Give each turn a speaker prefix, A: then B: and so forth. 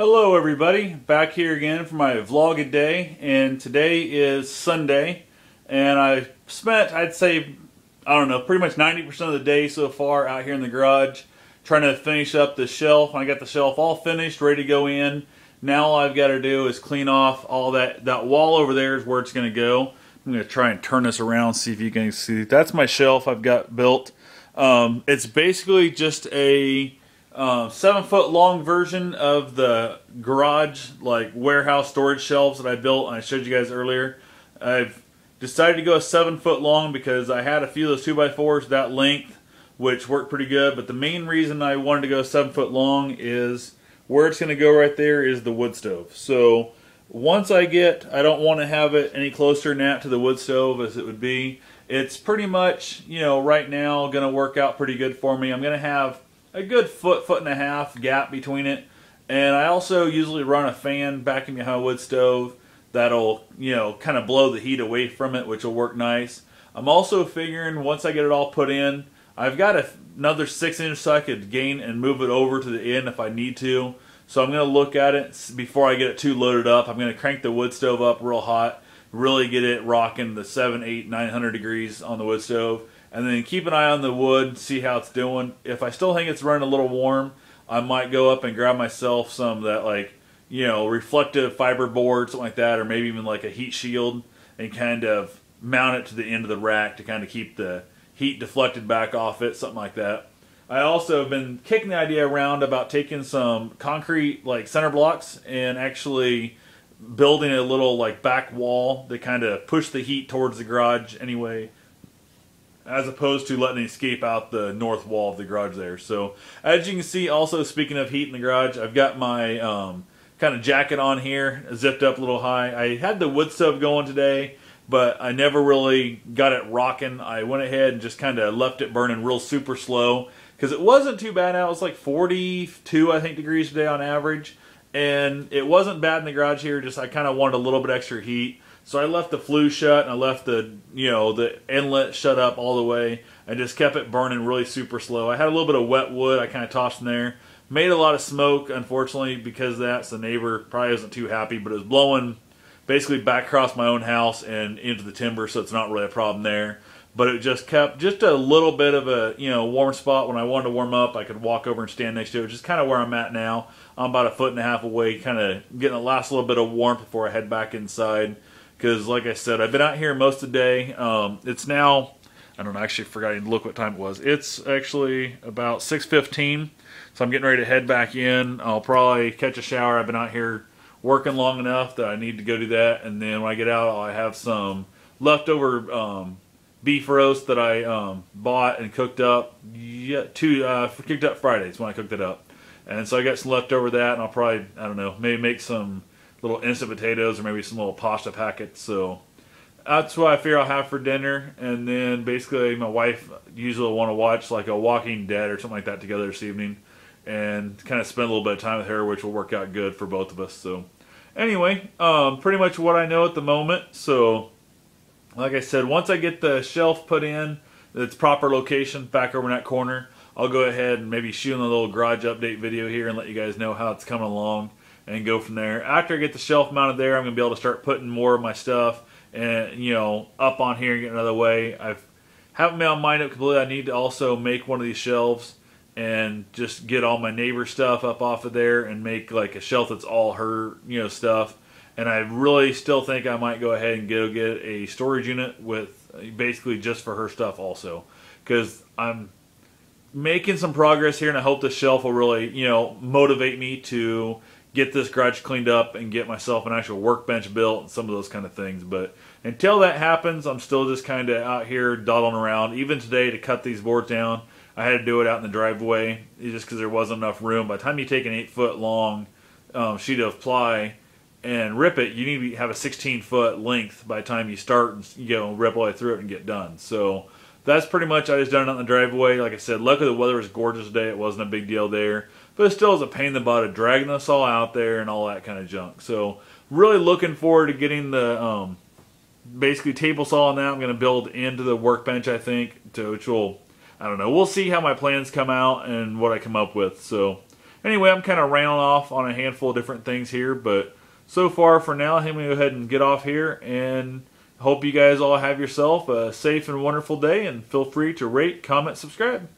A: Hello everybody, back here again for my vlog a day, and today is Sunday, and I spent, I'd say, I don't know, pretty much 90% of the day so far out here in the garage trying to finish up the shelf. I got the shelf all finished, ready to go in. Now all I've got to do is clean off all that wall over there is where it's going to go. I'm going to try and turn this around, see if you can see. That's my shelf I've got built. It's basically just a 7-foot long version of the garage like warehouse storage shelves that I built and I showed you guys earlier. I've decided to go 7-foot long because I had a few of those 2x4s that length, which worked pretty good, but the main reason I wanted to go 7-foot long is where it's going to go right there is the wood stove. So once I don't want to have it any closer than that to the wood stove as it would be. It's pretty much, you know, right now going to work out pretty good for me. I'm going to have a good foot and a half gap between it, and I also usually run a fan back in behind a wood stove that'll, you know, kind of blow the heat away from it, which will work nice. I'm also figuring once I get it all put in, I've got another 6-inch so I could gain and move it over to the end if I need to. So I'm going to look at it before I get it too loaded up. I'm going to crank the wood stove up real hot, really get it rocking the 700, 800, 900 degrees on the wood stove. And then keep an eye on the wood, see how it's doing. If I still think it's running a little warm, I might go up and grab myself some of that, like, you know, reflective fiber board, something like that, or maybe even like a heat shield, and kind of mount it to the end of the rack to kind of keep the heat deflected back off it, something like that. I also have been kicking the idea around about taking some concrete, like center blocks, and actually building a little like back wall to kind of push the heat towards the garage anyway, as opposed to letting it escape out the north wall of the garage there. So as you can see, also speaking of heat in the garage, I've got my kind of jacket on here, zipped up a little high. I had the wood stove going today, but I never really got it rocking. I went ahead and just kind of left it burning real super slow because it wasn't too bad now. It was like 42, I think, degrees today on average, and it wasn't bad in the garage here. Just I kind of wanted a little bit extra heat. So I left the flue shut and I left the, you know, the inlet shut up all the way and just kept it burning really super slow. I had a little bit of wet wood I kind of tossed in there. Made a lot of smoke, unfortunately, because of that. So the neighbor probably wasn't too happy, but it was blowing basically back across my own house and into the timber, so it's not really a problem there. But it just kept just a little bit of a, you know, warm spot. When I wanted to warm up, I could walk over and stand next to it, which is kind of where I'm at now. I'm about 1.5 feet away, kind of getting the last little bit of warmth before I head back inside. Because, like I said, I've been out here most of the day. It's now, I don't know, actually forgot to look what time it was. It's actually about 6:15, so I'm getting ready to head back in. I'll probably catch a shower. I've been out here working long enough that I need to go do that. And then when I get out, I have some leftover beef roast that I bought and cooked up. Cooked up Fridays when I cooked it up. And so I got some leftover of that, and I'll probably, I don't know, maybe make some little instant potatoes or maybe some little pasta packets. So that's what I figure I'll have for dinner. And then basically my wife usually will want to watch like a Walking Dead or something like that together this evening and kind of spend a little bit of time with her, which will work out good for both of us. So anyway, pretty much what I know at the moment. So like I said, once I get the shelf put in its proper location back over in that corner, I'll go ahead and maybe shoot a little garage update video here and let you guys know how it's coming along and go from there. After I get the shelf mounted there, I'm going to be able to start putting more of my stuff and, you know, up on here and get another way. I haven't made my mind up completely. I need to also make one of these shelves and just get all my neighbor stuff up off of there and make like a shelf that's all her, you know, stuff. And I really still think I might go ahead and go get a storage unit with basically just for her stuff also, because I'm making some progress here and I hope this shelf will really, you know, motivate me to get this garage cleaned up and get myself an actual workbench built and some of those kind of things. But until that happens, I'm still just kind of out here dawdling around. Even today to cut these boards down, I had to do it out in the driveway just because there wasn't enough room. By the time you take an 8-foot long sheet of ply and rip it, you need to have a 16-foot length by the time you start and, you know, rip all the way through it and get done. So that's pretty much, I just done it out in the driveway. Like I said, luckily the weather was gorgeous today. It wasn't a big deal there. But it still is a pain in the butt of dragging us all out there and all that kind of junk. So really looking forward to getting the basically table saw on that. I'm going to build into the workbench, I think, which will, I don't know. We'll see how my plans come out and what I come up with. So Anyway, I'm kind of railing off on a handful of different things here, but so far for now, I'm going to go ahead and get off here, and hope you guys all have yourself a safe and wonderful day, and feel free to rate, comment, subscribe.